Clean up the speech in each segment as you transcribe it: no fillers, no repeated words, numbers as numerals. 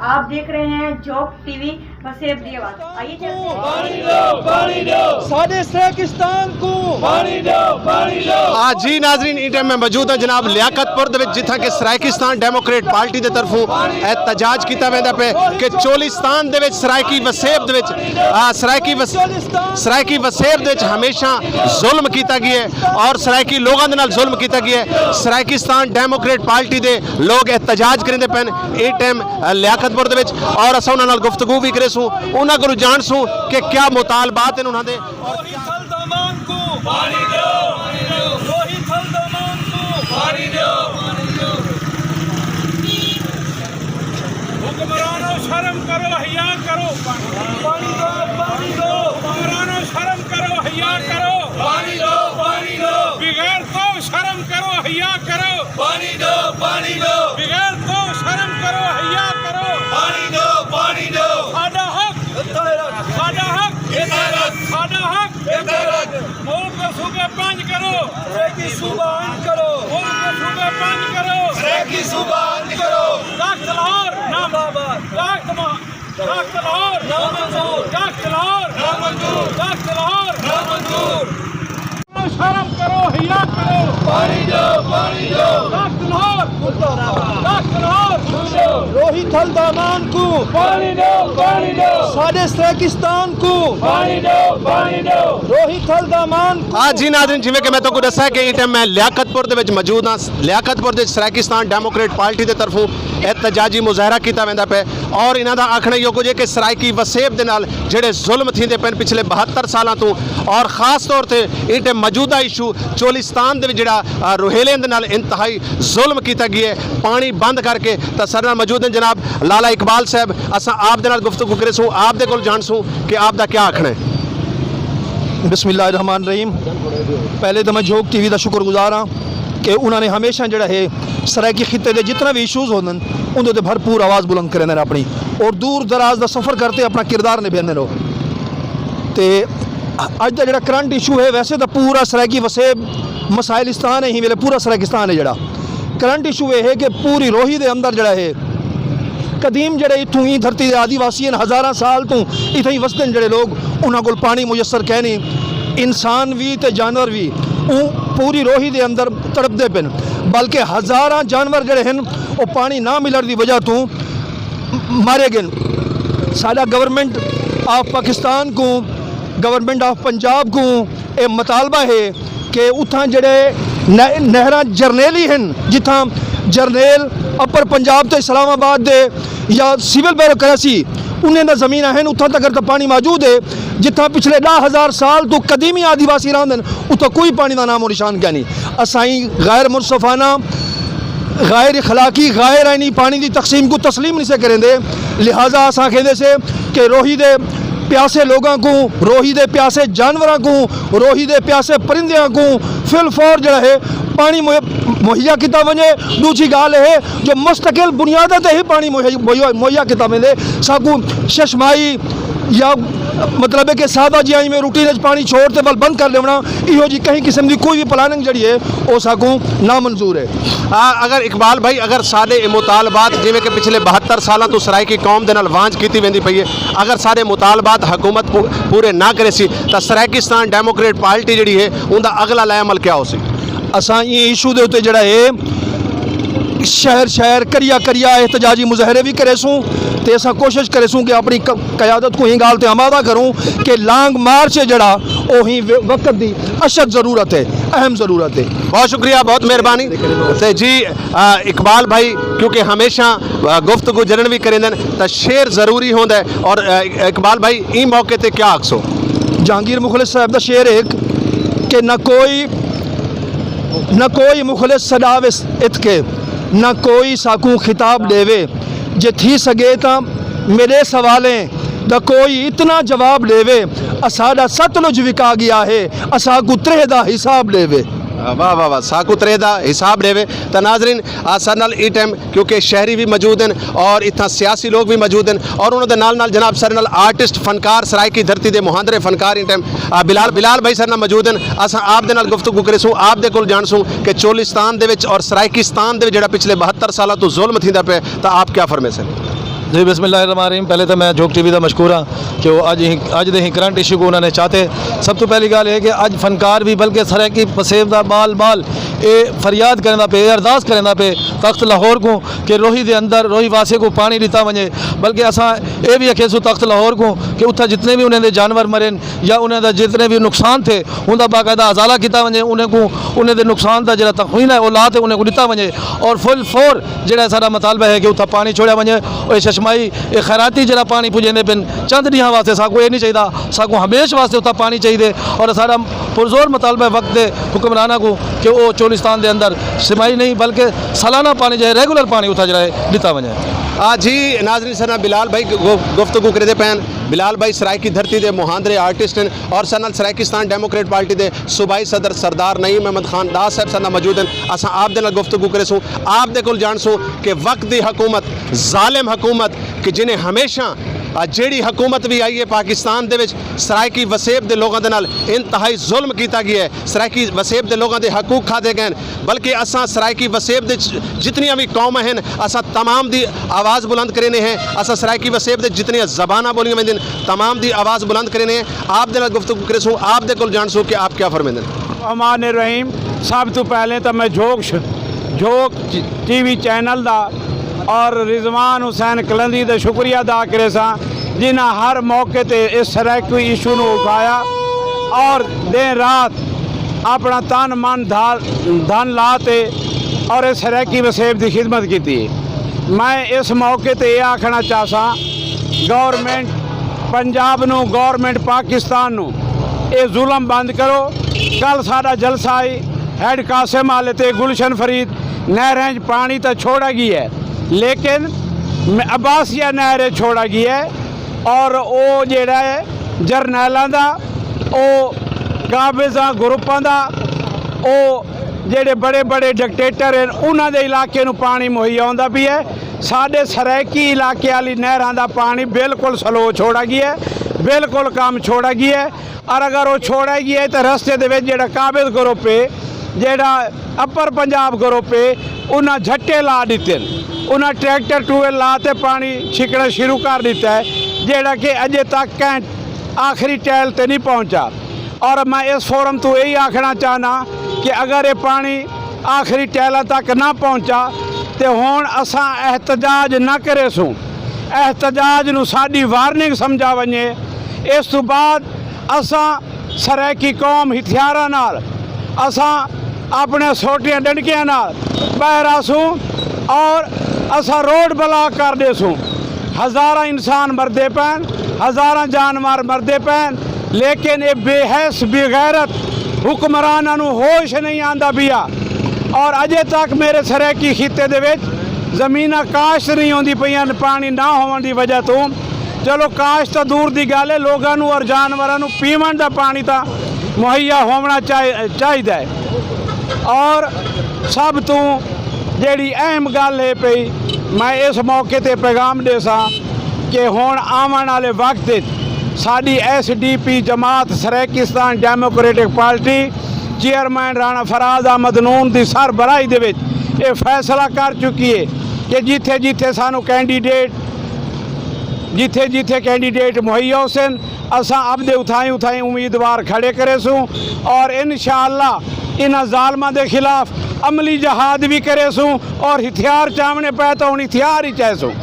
आप देख रहे हैं जॉब टीवी वसेब दी आवाज़। आइए चलते हैं। साडे सराकिस्तान को जी नाजरीन इस टाइम में मौजूद है जनाब लियाकतपुर दे विच जिथा कि सराइकिस्तान डेमोक्रेट पार्टी दे तरफों एहतजाज किया वेंदा पे कि चोलिस्तान दे विच सराइकी वसेब दे विच सराइकी वसेब दे विच हमेशा जुल्म किया गया है और सराइकी लोगों दे नाल जुल्म किया गया है। सराइकिस्तान डेमोक्रेट पार्टी दे लोग एहतजाज करेंदे पैन इस टाइम लियाकतपुर दे विच और असां उन्हां नाल गुफ्तगू भी करेसूं उन्हां कोलों जानसूं कि क्या मुतालबात हैं उन्हां दे। हुक्मरानों शर्म करो हया करो पानी दो हुक्मरानों शर्म करो हया करो पानी दो बगैर तो शर्म करो हया करो पानी दो बगैर तो शर्म करो हया करो पानी दो साडा हक मुल्क के सूबे पंज करो की सुबान करो मुल्क के सूबे पंज करो की सुबान करो तख्त लाहौर नामदाबाद तख्त लाहौर नामंजूर तख्त लाहौर नामंजूर तख्त लाहौर नामंजूर शर्म करो हिया करो पानी दो तख्त लाहौर रोहित हल्दामान को पानी दो साडे सराकिस्तान को रोहित हल्दामान जी नाज़रीन जिवें कि मैं तो दसा कि इस टाइम मैं लियाकतपुर दे विच मौजूद हाँ। लियाकतपुर दे सराइकिस्तान डेमोक्रेट पार्टी दे तरफों एहतजाजी मुजाहरा किया वेंदा पे और इन्हां दा आखना इहो कुछ है कि सराइकी वसेब दे नाल जिहड़े जुल्म थींदे पैन पिछले 72 सालां तो और खास तौर ते इस टाइम मौजूदा इशू चोलिस्तान दे विच जिहड़ा रोहिलियां दे नाल इंतहाई जुल्म किया गया है पानी बंद करके। तो सर नाल मौजूद हैं जनाब लाला इकबाल साहब असां आप दे नाल गुफ्तगू करेसूं आप दे कोल जानसूं कि आप दा क्या आखना है। बिस्मिल्लाहिर्रहमानिर्रहीम। पहले तो मैं जोग टीवी का शुक्रगुजार हाँ कि उन्होंने हमेशा जोड़ा है सराइकी खिते के जितना भी इशूज़ होंगे उन्होंने भरपूर आवाज़ बुलंद करेंगे अपनी और दूर दराज का सफ़र करते अपना किरदार निभाते रहो। तो अज का जो करंट इशू है वैसे तो पूरा सराइकी वसेब मसाइलिस्तान है ही मेरे पूरा सराइकिस्तान है। जोड़ा करंट इशू ये है कि पूरी रोही के अंदर जोड़ा है कदीम जड़े इतों ही धरती के आदिवासी हज़ारा साल तो इतें ही वसते जड़े लोग उन्होंने को पानी मुयसर कहनी इंसान भी तो जानवर भी पूरी रोही के अंदर तड़पते पे बल्कि हज़ारा जानवर जड़े हैं वो पानी ना मिलने की वजह तो मारे गए। साडा गवर्नमेंट ऑफ पाकिस्तान को गवर्नमेंट ऑफ पंजाब को ये मुतालबा है कि उतना जड़े नहर जरनेली हैं जिथा जरनेल अपर पंजाब तो इस्लामाबाद दे या सिविल ब्यूरोक्रेसी उन्हें ज़मीन हैं उतना तक तो पानी मौजूद है जिथा पिछले 10,000 साल तो कदीमी आदिवासी रहते हैं उतना कोई पानी का नामो निशान क्या नहीं। असाई गैर मुनसफाना गैर अखलाकी गैर आईनी पानी की तकसीम को तस्लीम नहीं से करेंगे। लिहाजा असा कहते से कि रोही दे प्यासे लोगों को रोही दे प्यासे जानवरों को रोही दे प्यासे परिंदियों को फिलफौर जड़ा है पानी मुहैया किया वजे। दूसरी गाल है जो मुस्तकिल बुनियाद से ही पानी मुहैया किया वेंदे साकू शशमाई या मतलब है कि सादा जियाई में रूटीन पानी छोड़ते बल बंद कर देना इहो जी कहीं किस्म की कोई भी प्लानिंग जी है वो साकू नामंजूर है। अगर इकबाल भाई अगर सारे मुतालबात जिमें कि पिछले 72 साल तो सराइकी कौम के नाल वांझ की वेंदी पई है अगर सारे मुतालबात हुकूमत पूरे ना करे सी तो सराइकिस्तान डेमोक्रेट पार्टी जी है उनका अगला लायामल क्या हो सी। असा ये इशू के उत्ते जड़ा है शहर करिया एहतजाजी मुजाहरे भी करेसूँ तो असा कोशिश करेसूँ कि अपनी क़यादत को ही गाल ते आमादा करूँ कि लॉन्ग मार्च है जड़ा वो ही वक्त की अशद ज़रूरत है अहम ज़रूरत है। बहुत शुक्रिया बहुत मेहरबानी तो जी इकबाल भाई क्योंकि हमेशा गुफ्तगू जरन भी करेंदन तो शेर ज़रूरी होंदा है और इकबाल भाई ई मौके पर क्या आखसो। जहांगीर मुखलिस साहब का शेर है कि न कोई मुखलिस सदावे इतके न कोई साकू खिताब देवे जे थी सके तो मेरे सवालें द कोई इतना जवाब देवे असाडा सतलुज विका गया है असाकू त्रेह दा हिसाब देवे। वाह वाह वाह साकू त्रेह दा हिसाब देवे। तो नाजरीन सर नाल ई टाइम क्योंकि शहरी भी मौजूद हैं और इतना सियासी लोग भी मौजूद हैं और उन्होंने नाल जनाब सर नाल आर्टिस्ट फनकार सराइकी धरती के मुहांदरे फनकार इन टाइम बिलाल भाई सर नाल मौजूद हैं। अस आप दे नाल गुफ्तगू करेसूँ आप दे कोल जानसूँ कि चोलिस्तान दे विच और सराइकिस्तान दे विच जिहड़ा पिछले 72 साल तो जुल्म थींदा पे तो आप क्या फरमेसन। जी बिस्मिल्लाहिर्रहमानिर्रहीम। पहले तो मैं जोग टीवी का मशकूर हाँ कि वो अज दे करंट इशू को उन्होंने चाहते। सब तो पहली गल है कि अज फनकार भी बल्कि सरैकी वसेब का बाल बाल ये फरियाद करना पे, अरदास करना पे तख्त लाहौर को कि रोही के अंदर रोही वासे को पानी दिता वजे। बल्कि असा ये भी आखे सो तख्त लाहौर को कि उत्थे जितने भी उन्होंने जानवर मरे या उन्होंने जितने भी नुकसान थे उनका बाकायदा अजाला किया वजे, उन्हें को उन्हें नुकसान का जो तखमीन है वो ला के उन्हें को दिता वजे और फुल फोर जो सारा मुतालबा है कि उत्थे पानी छोड़ा वजे। और शशमाई ये खैराती जरा पानी पुजेंदे पिन चंद ॾींहं वास्ते साकू ये नहीं चाहिए, साकू हमेशा वास्ते उत्थे पानी चाहिए। और सारा पुरजोर मुतालबा वक्त के हुक्मराना को कि वो चोलिस्तान के अंदर सिमाही नहीं बल्कि सालाना पानी जो है रेगुलर पानी उत्थे जो है दिता वजे। जी नाज़रीन सना बिलाल भाई गुफ्तगू करे पैन। बिलाल भाई सराइकी धरती के मुहांदरे आर्टिस्ट हैं और सनल सराइकिस्तान डेमोक्रेट पार्टी के सूबाई सदर सरदार नईम अहमद खान दास साहब सना मौजूद हैं। असा आप दे नाल गुफ्तगू करे सूँ, आप दे कोल जान सूँ कि वक्त की हुकूमत जालिम हुकूमत कि जिन्हें हमेशा ਜਿਹੜੀ हुकूमत भी आई है पाकिस्तान दे विच सराइकी वसेब के लोगों के नाल इंतहाई जुल्म किया गया है। सराइकी वसेब के लोगों के हकूक खाते गए। बल्कि असा सराइकी वसेब के जितनियां भी कौम हैं असा तमाम की आवाज़ बुलंद करने हैं। असा सराइकी वसेब के जितनियां जबाना बोलियां वेंदियां तमाम की आवाज़ बुलंद करने हैं। आप दे नाल गुफ्तगू करे सूँ, आप दे कोल जान सूँ कि आप क्या फरमाते हैं। रहमान रहीम। सब तो पहले तो मैं जोग टीवी चैनल का और रिजवान हुसैन कलंदरी का शुक्रिया अदा करे सा जिन्हें हर मौके ते इस सराइकी इशू को उठाया और दिन रात अपना तन मन धन ला ते और इस सराइकी वसेब की खिदमत की। मैं इस मौके ते यह आखना चाहसा गौरमेंट पंजाब नू गौरमेंट पाकिस्तान नू ये जुल्म बंद करो। कल साडा जलसा आई हैड कासिम वाले ते गुलशन फरीद नहरें पानी तो छोड़ा गया है लेकिन अब्बासिया नहर छोड़ा गया है और वो जेड़ा है जरनैलों का वो काबिज़ा ग्रुपों का वो जेड़े बड़े बड़े डिकटेटर हैं उन्होंने इलाके नू पानी मुहैया होंदा भी है। साढ़े सराइकी इलाके वाली नहरों का पानी बिल्कुल स्लो छोड़ा गया है, बिल्कुल कम छोड़ा गया है। और अगर वो छोड़ा गया है तो रस्ते दे विच जेड़ा काबिज़ ग्रुप है जेड़ा अपर पंजाब ग्रुप है उन्हें झट्टे ला दिते, उन्हें ट्रैक्टर टूवेल ला के पानी छिकना शुरू कर दिता है जेड़ा कि अजे तक कैंट आखिरी टैल ते नहीं पहुंचा। और मैं इस फोरम तो यही आखना चाहना कि अगर ये पानी आखिरी टैलों तक ना पहुंचा तो हुण असा एहतजाज ना करे सूँ, एहतजाज नूं साडी वार्निंग समझा वजे। इस तो बाद असा सराइकी कौम हथियारां नाल असा अपने सोटियां डंडकियां नाल बाहर आसूँ और असा रोड ब्लॉक कर दे सूँ। हज़ारा इंसान मरदे पैन, हज़ारा जानवर मरदे पैन लेकिन ये बेहस बेगैरत हुक्मरानां नूं होश नहीं आंदा पिया। और अजे तक मेरे सराइकी खिते दे विच ज़मीनां काश्त नहीं होंदी पईयां पानी ना होने की वजह तो। चलो काश्त तो दूर की गल है, लोगों नूं और जानवरों नूं पीवन का पानी तो मुहैया होना चाहिए। और सब तो जेड़ी अहम गल है पई मैं इस मौके ते पैगाम दे सा कि हुण आवन वाले वक्त साडी SDP जमात Saraikistan Democratic Party chairman Rana Faraz Ahmad Noon की सरबराही दे विच ये फैसला कर चुकी है कि जिथे जिथे सानू कैंडीडेट मुहैया होसन असा अब दे उठाई उम्मीदवार खड़े करे सूँ और इंशाअल्लाह इन्हां ज़ालमां दे खिलाफ अमली जहाद भी करे सूँ और हथियार चावने पे तो हूँ हथियार ही चाहे सूँ।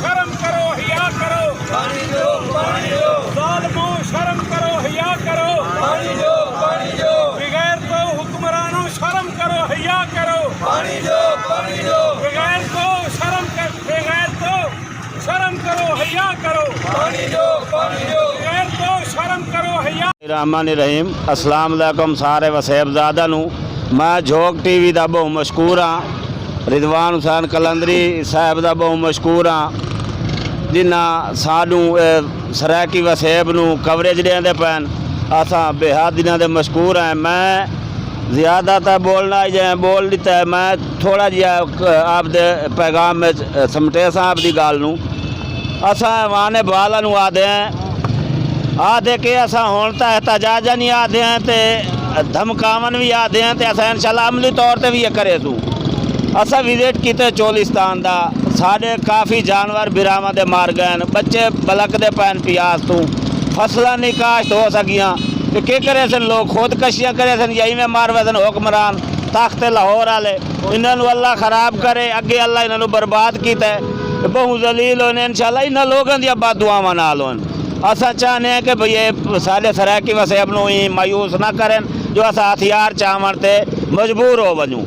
शर्म करो हिया करो, शर्म करो हिया करो, बगैर तो हुक्मरानों शर्म करो हिया करो, बगैर तो शर्म करो हिया करो, बगैर तो शर्म करो हिया। रहमान रहीम। अस्सलाम वालेकुम सारे वसेबजादा नूं। मैं जोग टीवी का बहुत मशहूर हाँ, रिजवान हुसैन कलंदरी साहब का बहुत मशहूर हाँ जिन्हें सानू सराइकी वसेब नूं कवरेज देंदे पैन। असा बेहद इन्हां दे मशहूर हैं। मैं ज़्यादा तो बोलना ही बोल दिता है, मैं थोड़ा जिहा आप दे पैगाम में समटे साहब की गल नूं। असा वाने बाला नूं आदे हैं आदे के असा हुण तां एहतजाज नहीं आदे हैं ते धमकावन भी आदे हैं ते असा इंशाल्लाह अमली तौर ते भी ये करे तू असा विजिट किते चोलिस्तान दा साढ़े काफ़ी जानवर बिरावां दे मार गए बच्चे बलकदे पैन पियास तू फसलां नहीं काश्त हो सकियां ते के करे सन लोग खुदकशियां करे सन यही में मार वसन हुक्मरान ताकते लाहौर वाले इन्होंने अल्लाह खराब करे अगे अल्लाह इन्होंने बर्बाद किया बहु जलील होने इंशाल्लाह इन्होंने लोगों दी दुआवां नाल होन असा चाहते हैं कि भई ये साढ़े सराकी वसेब नूं ही मायूस ना करें जो असा हथियार चावण ते मजबूर हो वजूं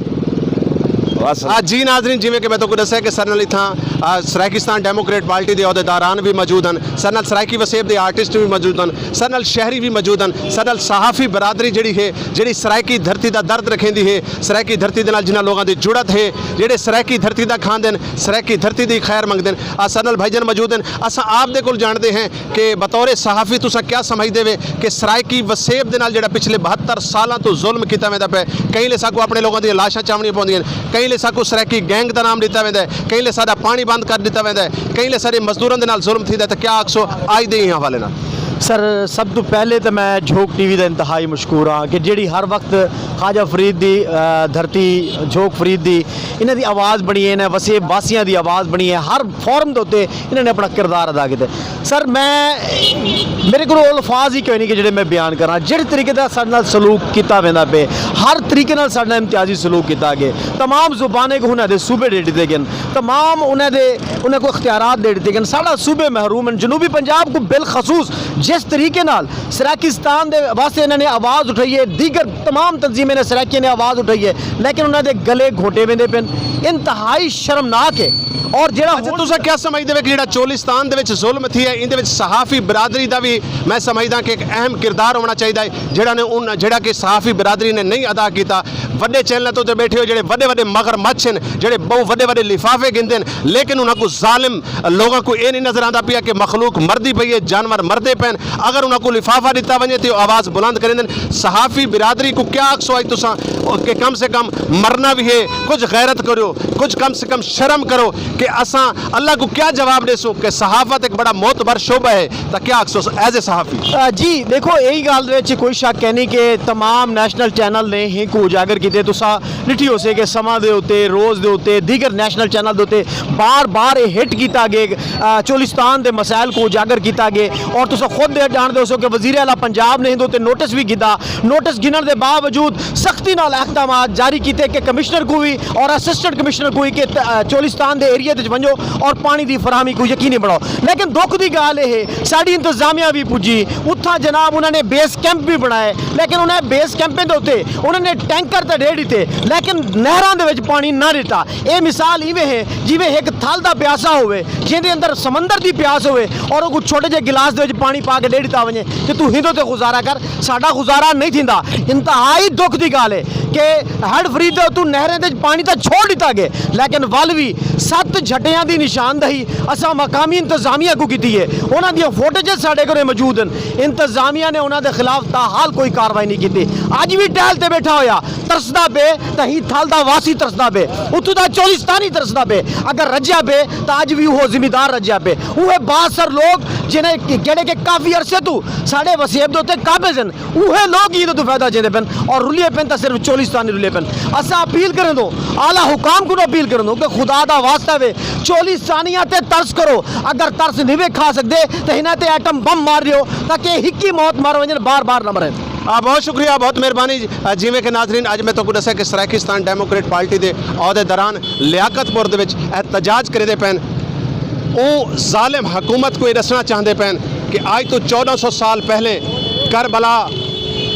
जी नाजरीन जिमें कि मैं तो दसा कि सरनल इतना सराकिस्तान डेमोक्रेट पार्टी के अहदेदारान भी मौजूद हैं सरनल सराकी वसेब के आर्टिस्ट भी मौजूद हैं सरनल शहरी भी मौजूद हैं सरनल सहाफ़ी बरादरी जी है जी सराकी धरती का दर्द रखेंदी है सराकी धरती के नाल जिन्हां लोगों की जुड़त है जेडे सराकी धरती का खाते हैं सराकी धरती की खैर मंगते हैं सरनल भाईजान मौजूद हैं अस आप दे कोल जानते हैं कि बतौर सहाफ़ी तुसा क्या समझते वे कि सराकी वसेब के नाल जिहड़ा पिछले 72 सालों तो जुल्म किया वेंदा पे कई ले साकू अपने लोगों दी लाशां चावणियां पौंदियां कई ले साकू सराकी गैंग का नाम दिता वेंदा है कई ले साडा पानी बंद कर दिता वेंदा है कई ले सारे मजदूरों के नाल जुल्म थींदा तो क्या आखसो आज दे हवाले नाल सर सब तो पहले तो मैं झोक टीवी का इंतहाई मशहूर हाँ कि जी हर वक्त ख्वाजा फरीद की धरती झोक फरीद की इन्हों की आवाज़ बनी है इन्हें वसेब वासियों की आवाज़ बनी है हर फॉरम के उत्ते इन्होंने अपना किरदार अदा किया सर मैं मेरे को अल्फाज ही कोई नहीं कि जो मैं बयान करा जिस तरीके का साडे नाल सलूक किया वेंदा पे हर तरीके नाल साडे नाल इम्तियाजी सलूक किया गया तमाम जुबाने को उन्होंने सूबे दे दिते गए तमाम उन्हें को इख्तियारात दे दिते गए साडा सूबे महरूम हैं जनूबी पंजाब को बिलखसूस जिस तरीके नाल सराकिस्तान के वास्ते इन्होंने आवाज़ उठाई है दीगर तमाम तंजीमें ने सराकियों ने आवाज़ उठाई है लेकिन उन्होंने गले घोटे वेंदे पे इंतहाई शर्मनाक है और तुसा क्या समझते हो कि जो चोलिस्तान के जुल्म थी है इन सहाफ़ी बरादरी का भी मैं समझदा कि एक अहम किरदार होना चाहिए जिहड़ा जिहड़ा कि सहाफ़ी बरादरी ने नहीं अदा किया वड्डे चैनल तो बैठे हो जो वड्डे वड्डे मगरमच्छ हैं जो बहु वड्डे वड्डे लिफाफे गिनते हैं लेकिन उन्होंने जालिम लोगों को ये नहीं नजर आता पिया कि मखलूक मरदी पई है जानवर मरदे पे अगर उन्होंने लिफाफा दिता वजे तो आवाज़ बुलंद करें सहाफ़ी बरादरी को क्या आखसो आज तुसा कि कम से कम मरना भी है कुछ गैरत करो कुछ कम से कम शर्म करो कि असा अल्लाह को क्या जवाब देसो कि सहाफत एक बड़ा मोतबर शोबा है तो क्या आखसो एज ए सहाफ़ी जी देखो यही गल कोई शक है नहीं कि तमाम नैशनल चैनल ने ही को उजागर किए तुसा डिठी हो से कि समा दे उत्ते रोज़ दे उत्ते दीगर नैशनल चैनल दे उत्ते बार बार हिट किया गया चोलिस्तान के मसाइल को उजागर किया गया और तुसा खुद जानते हो कि वज़ीर आला पंजाब ने इहदे उत्ते नोटिस भी किया नोटिस गिनण के बावजूद सख्ती नाल अहकाम जारी किए कि कमिश्नर को भी और असिस्टेंट कमिश्नर को भी कि चोलिस्तान के एरिया वजो और पानी की फरहमी को यकीनी बनाओ लेकिन दुख की गल है साड़ी इंतजामिया भी पुजी उत्था जनाब उन्होंने बेस कैंप भी बनाए लेकिन उन्हें बेस कैंपें के उत्ते उन्होंने टैंकर तो दे दिते लेकिन नहरों के पानी ना दिता ये मिसाल इवें है जिवें एक थल का प्यासा हो जिंदे अंदर समंदर की प्यास हो और कुछ छोटे जे गिलास के पानी पा के दे दिता वजे कि तू हिंदो ते गुजारा कर साडा गुजारा नहीं थींदा इंतहाई दुख की गल है कि हड़ फरीद तू नहरें पानी तो छोड़ दिता गया लेकिन वल भी 7 झटियां की निशानदही असा मकामी इंतजामिया को की है उन्होंने फुटेजेस साढ़े को मौजूद हैं इंतजामिया ने उन्होंने खिलाफ ताहाल कोई कार्रवाई नहीं की अज भी टहलते बैठा होया तरसदा पे तो ही थल का वासी तरसदा पे उतों का चोलिस्तानी तरसदा पे अगर रज्या पे तो अज भी वो जिम्मेदार रज्या पे वह बासर लोग जिन्हें जेडे के काफ़ी अरसे तू साढ़े वसेब के उत्ते काबिज हैं वह लोग ईद तो फायदा चेंदे पेन और रुलिए पेन तो सिर्फ चोलिस्तानी रुलिए पेन असा अपील करें दो आला हुकाम को अपील करें दो कि खुदा का वास्ता वे चोलिस्तानिया ते तरस करो अगर तरस नहीं वे खा सकते तो इन्हें ते एटम बम मार दियो ताकि हिक्की मौत मार वजन बार बार न मरे बहुत शुक्रिया बहुत मेहरबानी जिमें कि नाजरीन अज मैं तो दसा कि सराकिस्तान डेमोक्रेट पार्टी के अहदेदारान लियाकतपुर के एहतजाज करे पैन वो जालिम हुकूमत को ये दसना चाहते पैन कि आज तो 1400 साल पहले करबला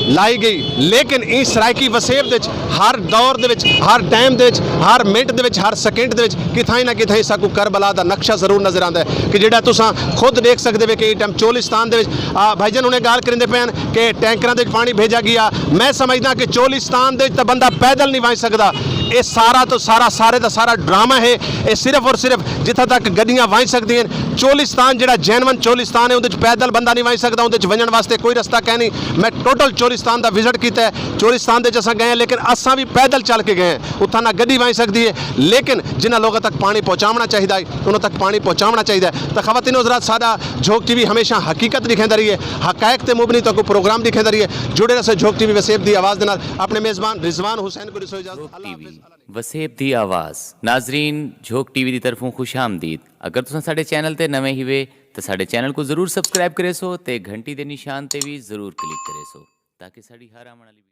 लाई गई लेकिन इस सराकी वसेब हर दौर दे हर टाइम दे हर मिनट दे हर सेकेंड दे किथाई ना किथाई साकू करबला का नक्शा जरूर नजर आता है कि जिहड़ा तुसां खुद देख सकते हो कि टाइम चोलिस्तान दे भाईजान उन्हें गल करेंदे पैन कि टैंकर दे पानी भेजा गया मैं समझदा कि चोलिस्तान दे तो बंदा पैदल नहीं वाई सकता ये सारा तो सारा ड्रामा है ये सिर्फ और सिर्फ जिथे तक गड्डियां वाई सकती हैं चोलिस्तान जिहड़ा जैनवन चोलिस्तान है उहदे पैदल बंदा नहीं वाई सकता उहदे वजन वास्ते कोई रस्ता कह नहीं मैं टोटल चोरिस्तान का विजिट किया है। चोरिस्तान के असा गए लेकिन असा भी पैदल चल के गए, उत्थां ना गड्डी बन सकती है, लेकिन जिन्होंने लोगों तक पानी पहुँचाना चाहिए उन्होंने तक पानी पहुँचाना चाहिए। तो खवातीन हज़रात, साडा झोंक टीवी हमेशा हकीकत दिखाता रही है, हकायक ते मुबनी तो प्रोग्राम दिखाता रही है। जुड़े रहे झोंक टीवी वसेब की आवाज़ के नाल। अपने मेज़बान रिजवान हुसैन को दिसो इजाज़त। अल्लाह हाफ़िज़। वसेब दी आवाज़। नाजरीन, झोंक टीवी की तरफों खुश आमदीद। अगर तुम साडे चैनल ते नवे ही वे तो साडे चैनल को जरूर सबसक्राइब करे सो ते घंटी दे निशान ते भी जरूर क्लिक करे सो ताकि साड़ी हर आने वाली